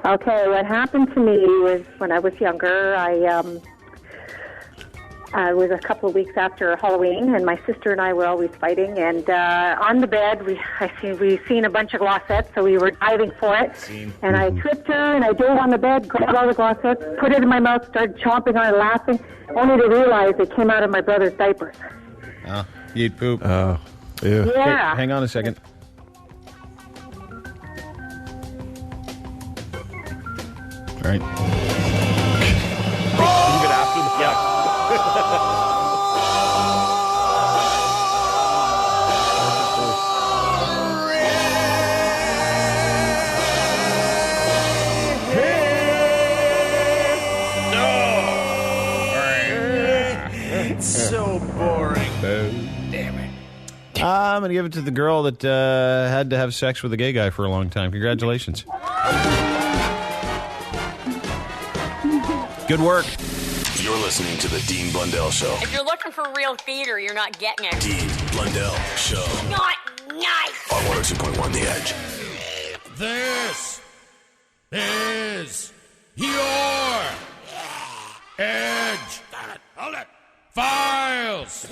Okay, what happened to me was when I was younger, I was a couple of weeks after Halloween, and my sister and I were always fighting. And on the bed, we seen a bunch of glossettes, so we were diving for it. And I tripped her, and I dove on the bed, grabbed all the glossettes, put it in my mouth, started chomping on it, laughing, only to realize it came out of my brother's diapers. Oh, you eat poop. Oh, yeah. Yeah. Hey, hang on a second. All right. Even after the fact. It's so boring. Damn it. I'm going to give it to the girl that had to have sex with a gay guy for a long time. Congratulations. Good work. You're listening to the Dean Blundell Show. If you're looking for real theater, you're not getting it. Dean Blundell Show. Not nice. On 102.1 The Edge. This is your Edge. Hold it. Files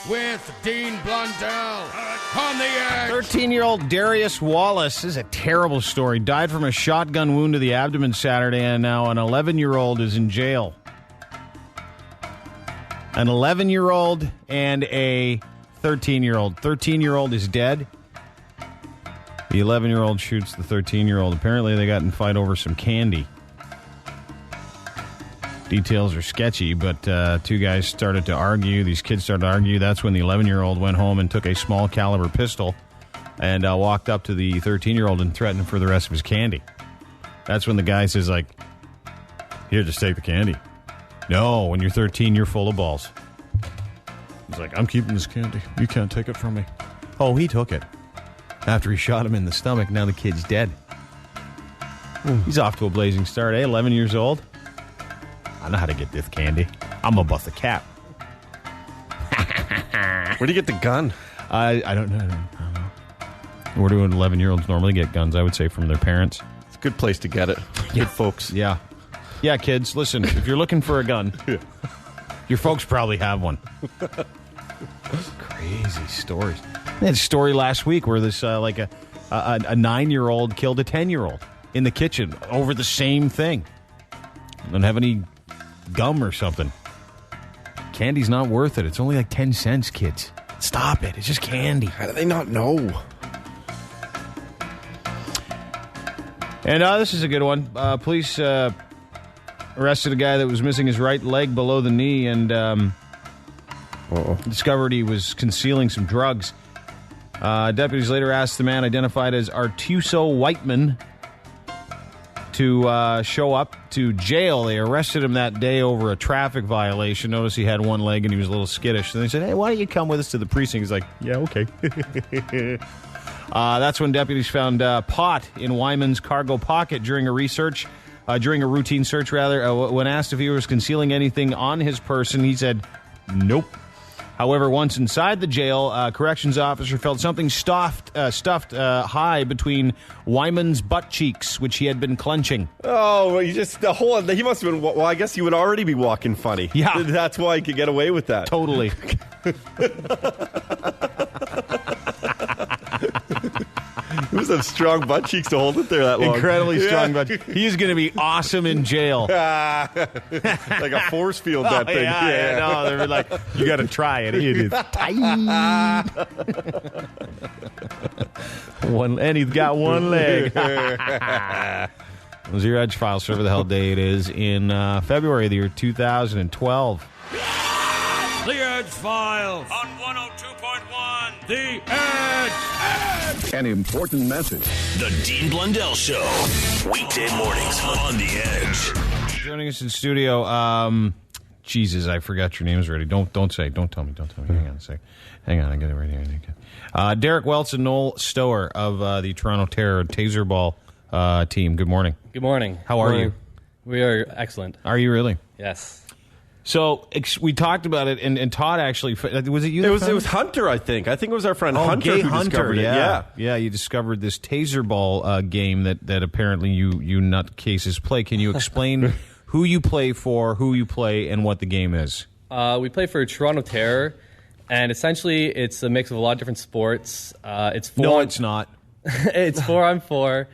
with Dean Blundell on the Edge. 13-year-old Darius Wallace, this is a terrible story, died from a shotgun wound to the abdomen Saturday, and now an 11-year-old is in jail. An 11-year-old and a 13-year-old. 13-year-old is dead. The 11-year-old shoots the 13-year-old. Apparently they got in a fight over some candy. Details are sketchy, but two guys started to argue. These kids started to argue. That's when the 11-year-old went home and took a small caliber pistol and walked up to the 13-year-old and threatened him for the rest of his candy. That's when the guy says, like, Here, just take the candy. No, when you're 13, you're full of balls. He's like, I'm keeping this candy. You can't take it from me. Oh, he took it. After he shot him in the stomach, now the kid's dead. He's off to a blazing start, 11 years old. I know how to get this candy. I'm going to bust a cap. Where do you get the gun? I don't know. Where do 11-year-olds normally get guns? I would say from their parents. It's a good place to get it. Good folks. Yeah. Yeah, kids, listen, if you're looking for a gun, your folks probably have one. Crazy stories. I had a story last week where this, a 9-year-old killed a 10-year-old in the kitchen over the same thing. Don't have any gum or something. Candy's not worth it. It's only like 10 cents, kids. Stop it. It's just candy. How do they not know? And this is a good one. Police arrested a guy that was missing his right leg below the knee and discovered he was concealing some drugs. Deputies later asked the man identified as Artuso Whiteman to show up to jail. They arrested him that day over a traffic violation. Notice he had one leg and he was a little skittish. And they said, hey, why don't you come with us to the precinct? He's like, yeah, okay. That's when deputies found pot in Wyman's cargo pocket during a routine search. When asked if he was concealing anything on his person, he said, nope. However, once inside the jail, a corrections officer felt something stuffed high between Wyman's butt cheeks, which he had been clenching. Oh, he must have been, well, I guess he would already be walking funny. Yeah. That's why he could get away with that. Totally. He must have strong butt cheeks to hold it there that long. Incredibly strong butt cheeks. He's going to be awesome in jail. Like a force field, that thing. Yeah. No, they're like, you got to try it. It is tight. And he's got one leg. Those are your Edge Files. Whatever the hell day it is in February of the year 2012. The Edge Files on 102.1 The Edge. An important message. The Dean Blundell Show. Weekday mornings on The Edge. Joining us in studio, Jesus, I forgot your names already. Don't say. Don't tell me. Hang on a sec. Hang on, I got it right here. Derek Welts and Noel Stower of the Toronto Terror Taser Ball team. Good morning. Good morning. How are you? We are excellent. Are you really? Yes. So we talked about it, and Todd actually, was it you? It was Hunter, I think. I think it was our friend Hunter Gay who discovered it. Yeah, you discovered this taser ball game that apparently you nutcases play. Can you explain who you play for, who you play, and what the game is? We play for Toronto Terror, and essentially it's a mix of a lot of different sports. It's not. It's 4-on-4.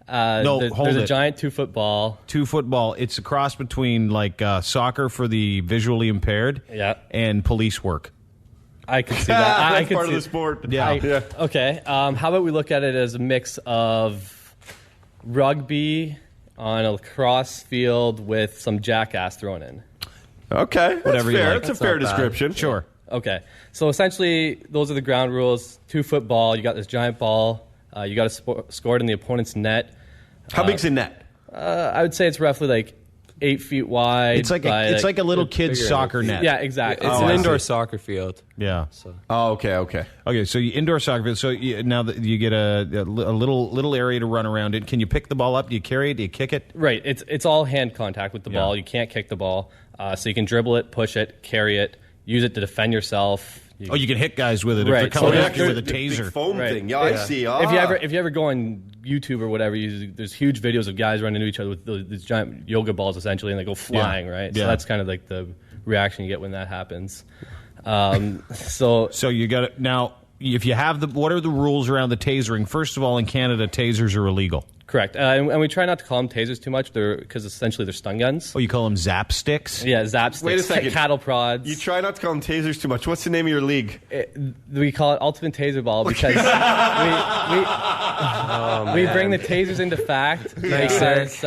There's a giant 2-foot-ball. 2-foot-ball. It's a cross between like soccer for the visually impaired and police work. I can see that. That's part of the sport. Yeah. Okay. How about we look at it as a mix of rugby on a lacrosse field with some jackass thrown in. Okay. Whatever you like. That's a fair description. Sure. Okay. So essentially, those are the ground rules. 2-foot ball. You got this giant ball. You got to score it in the opponent's net. How big's a net? I would say it's roughly like 8 feet wide. It's like a little kid's soccer net. Yeah, exactly. It's an indoor soccer field. Yeah. So. Oh, okay. Okay, so indoor soccer field. So now that you get a little area to run around it. Can you pick the ball up? Do you carry it? Do you kick it? Right. It's all hand contact with the ball. You can't kick the ball. So you can dribble it, push it, carry it, use it to defend yourself. You can hit guys with it if they're coming after you with a taser. Big foam thing. Yeah, I see. If you ever go on YouTube or whatever, there's huge videos of guys running into each other with these giant yoga balls, essentially, and they go flying, right? So that's kind of like the reaction you get when that happens. So you got it. Now, if you have what are the rules around the tasering? First of all, in Canada, tasers are illegal. Correct. And we try not to call them tasers too much because essentially they're stun guns. Oh, you call them zap sticks? Yeah, zap sticks. Wait a second. Cattle prods. You try not to call them tasers too much. What's the name of your league? We call it Ultimate Taser Ball because we bring the tasers into fact because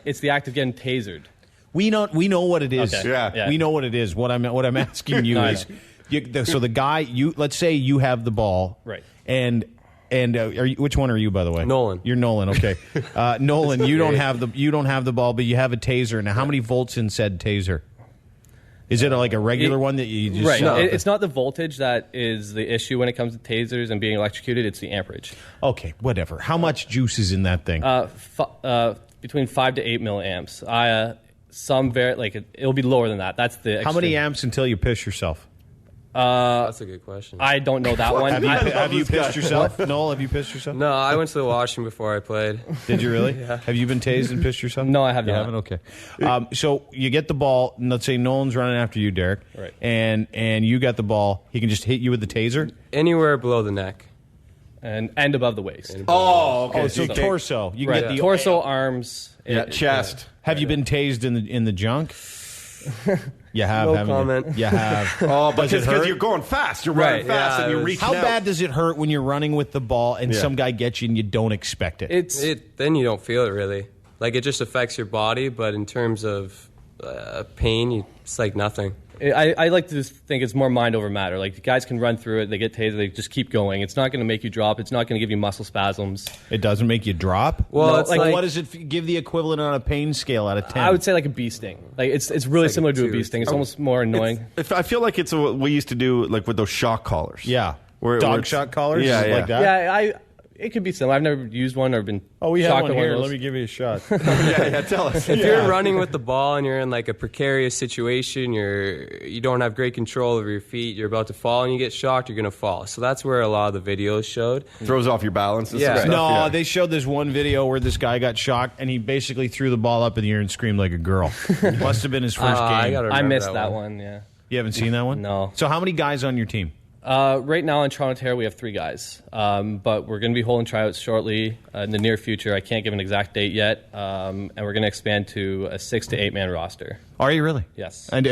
it's the act of getting tasered. We know what it is. Okay. Yeah. We know what it is. What I'm asking you is, so the guy, let's say you have the ball, right, and And which one are you, by the way? Nolan. You're Nolan. Okay. Nolan, you don't have the ball, but you have a taser. Now, how many volts in said taser? Is it like a regular one that you just... Right. No. It's not the voltage that is the issue when it comes to tasers and being electrocuted. It's the amperage. Okay, whatever. How much juice is in that thing? Between 5 to 8 milliamps. It'll be lower than that. That's the... How many amps until you piss yourself? That's a good question. I don't know that one. Have you pissed yourself? Noel, have you pissed yourself? No, I went to the washroom before I played. Did you really? Yeah. Have you been tased and pissed yourself? No, I have you not. haven't? Okay. So you get the ball, and let's say Nolan's running after you, Derek. Right. And you got the ball. He can just hit you with the taser? Anywhere below the neck. And above the waist. Okay. So torso. You can get the torso, arms. Chest. Have you been tased in the junk? You have, no comment. You have. But because you're going fast. You're running fast and you reach How bad does it hurt when you're running with the ball and some guy gets you and you don't expect it? Then you don't feel it really. Like it just affects your body, but in terms of pain, it's like nothing. I like to just think it's more mind over matter. Like, the guys can run through it, they get tased, they just keep going. It's not going to make you drop. It's not going to give you muscle spasms. It doesn't make you drop? Well, no, it's like what does it give the equivalent on a pain scale out of 10? I would say like a bee sting. Like, it's really similar to a bee sting. It's almost more annoying. I feel like it's what we used to do, like with those shock collars. Yeah. Dog shock collars? Yeah, like that? Yeah, it could be similar. I've never used one or been we have shocked one by here. one of Let me give you a shot. Tell us. If you're running with the ball and you're in like a precarious situation, you don't have great control over your feet, you're about to fall and you get shocked, you're going to fall. So that's where a lot of the videos showed. Throws off your balance and stuff. No, they showed this one video where this guy got shocked and he basically threw the ball up in the air and screamed like a girl. Must have been his first game. I missed that one, yeah. You haven't seen that one? No. So how many guys on your team? Right now in Toronto, Ontario, we have 3 guys. But we're going to be holding tryouts shortly in the near future. I can't give an exact date yet. And we're going to expand to a 6 to 8 man roster. Are you really? Yes. And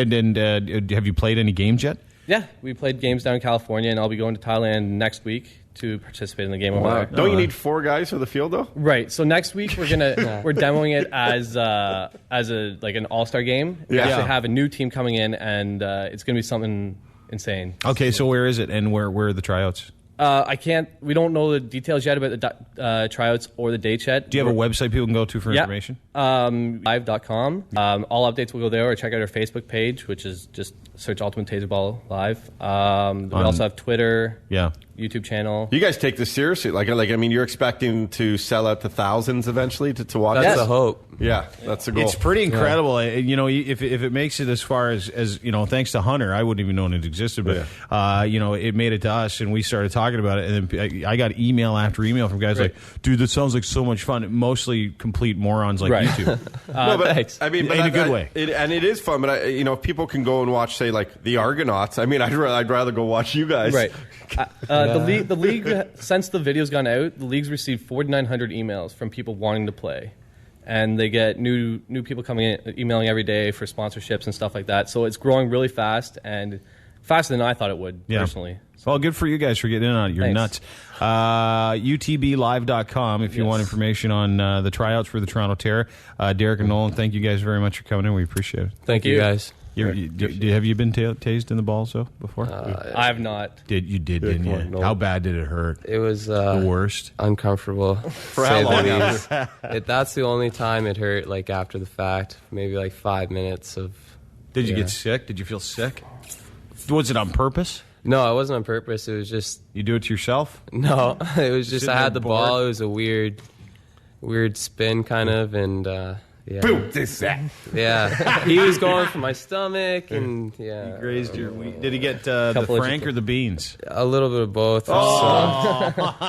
have you played any games yet? Yeah, we played games down in California, and I'll be going to Thailand next week to participate in the game over there. Don't you need 4 guys for the field though? Right. So next week we're demoing it as an all-star game. We actually have a new team coming in, and it's going to be something insane. Okay, so where is it, and where are the tryouts? We don't know the details yet about the tryouts or the dates yet. Do you have a website people can go to for information? Live.com. All updates will go there, or check out our Facebook page, which is just search Ultimate Taser Ball Live. We also have Twitter. Yeah. YouTube channel. You guys take this seriously. Like I mean, you're expecting to sell out to thousands eventually to watch. That's the hope. Yeah, that's the goal. It's pretty incredible. Yeah. You know, if it makes it as far as you know, thanks to Hunter, I wouldn't even known it existed, but you know, it made it to us, and we started talking about it, and then I got email after email from guys like, "Dude, this sounds like so much fun." Mostly complete morons like you two. No, but thanks. I mean, but in a good way. And it is fun. But you know, if people can go and watch, say, like the Argonauts. I mean, I'd rather go watch you guys. Right. The league, since the video's gone out, the league's received 4,900 emails from people wanting to play, and they get new people coming in, emailing every day for sponsorships and stuff like that. So it's growing really fast, and faster than I thought it would, personally. Well, good for you guys for getting in on it. You're nuts. UTBLive.com if you want information on the tryouts for the Toronto Terror. Derek and Nolan, thank you guys very much for coming in. We appreciate it. Thank you guys. Have you been tased in the balls though before? I have not. Didn't you? No. How bad did it hurt? It was the worst. Uncomfortable. For how long? That's the only time it hurt. Like after the fact, maybe like 5 minutes of. Did you get sick? Did you feel sick? Was it on purpose? No, it wasn't on purpose. It was just. You do it to yourself? No, it was just I had the ball. It was a weird spin kind of, and. Yeah. Boom! This that. Yeah, he was going for my stomach, and He grazed your wheat. Did he get the Frank or the beans? A little bit of both. So.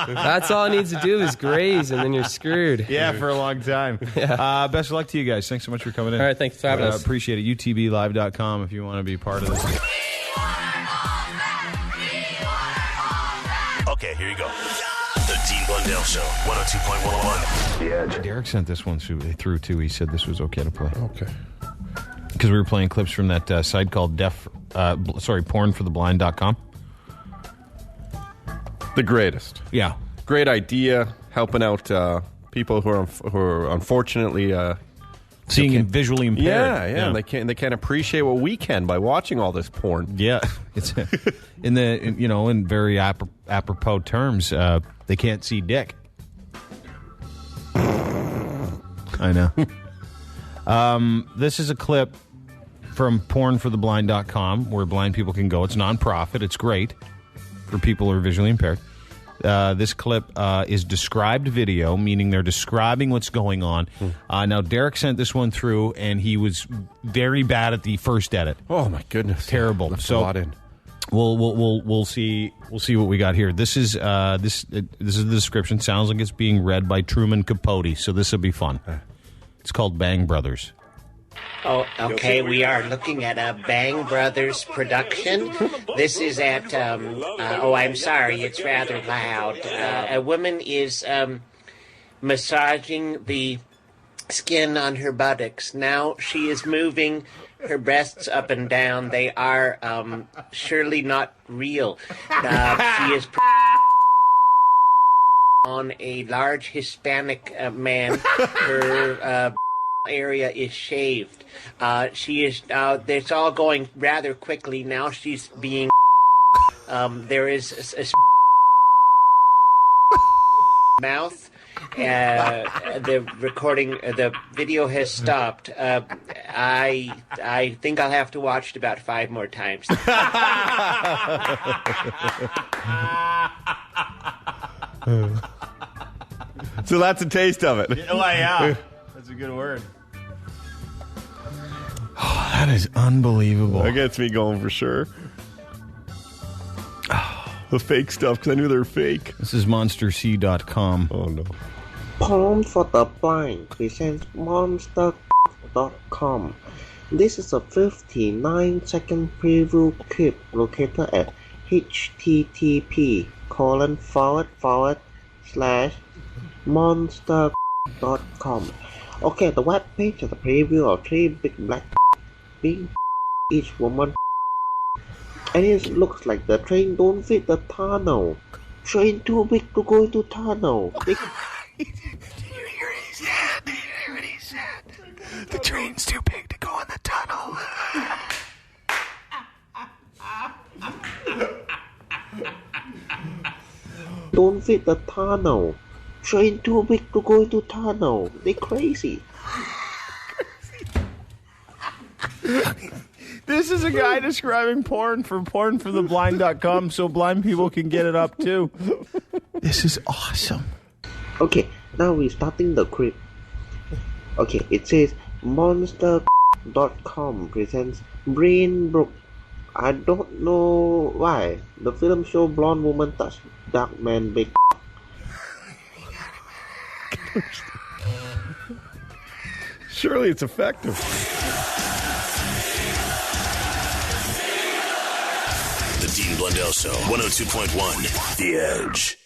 That's all it needs to do is graze, and then you're screwed. Yeah, for a long time. Yeah. Best of luck to you guys. Thanks so much for coming in. All right, thanks for having us. Appreciate it. UTBLive.com if you want to be part of this. Okay, here you go. The Dean Blundell Show, 102.1. The Edge. Derek sent this one through too. He said this was okay to play. Okay. Because we were playing clips from that site called pornfortheblind.com. The greatest. Yeah. Great idea, helping out people who are unfortunately seeing visually impaired. Yeah. They can't appreciate what we can by watching all this porn. Yeah, it's in very apropos terms, they can't see dick. I know. This is a clip from pornfortheblind.com where blind people can go. It's nonprofit. It's great for people who are visually impaired. This clip is described video, meaning they're describing what's going on. Now, Derek sent this one through, and he was very bad at the first edit. Oh my goodness, terrible. So a lot in. We'll see what we got here. This is this is the description. Sounds like it's being read by Truman Capote, so this will be fun. It's called Bang Brothers. Oh, okay. We are looking at a Bang Brothers production. This is at, I'm sorry, it's rather loud. A woman is massaging the skin on her buttocks. Now she is moving her breasts up and down. They are surely not real. She is on a large Hispanic man. Her area is shaved. She is. It's all going rather quickly now. She's being. There is a mouth. The recording, the video has stopped. I think I'll have to watch it about 5 more times. So that's a taste of it. Oh, yeah. That's a good word. Oh, that is unbelievable. That gets me going for sure. The fake stuff, because I knew they were fake. This is monsterc.com. Oh, no. Porn for the Blind presents monster.com. This is a 59-second preview clip located at http://monster.com. Okay, the web page is a preview of 3 big black being each woman. And it looks like the train don't fit the tunnel. Train too big to go into tunnel. Did you hear what he said? The train's too big to go in the tunnel. Don't fit the tunnel. Train too big to go into tunnel. They crazy. This is a guy describing porn for pornfortheblind.com so blind people can get it up too. This is awesome. Okay, now we're starting the clip. Okay, it says monster.com presents Brain Brook. I don't know why. The film show blonde woman touch dark man big. Surely it's effective. The Dean Blundell Show, 102.1 The Edge.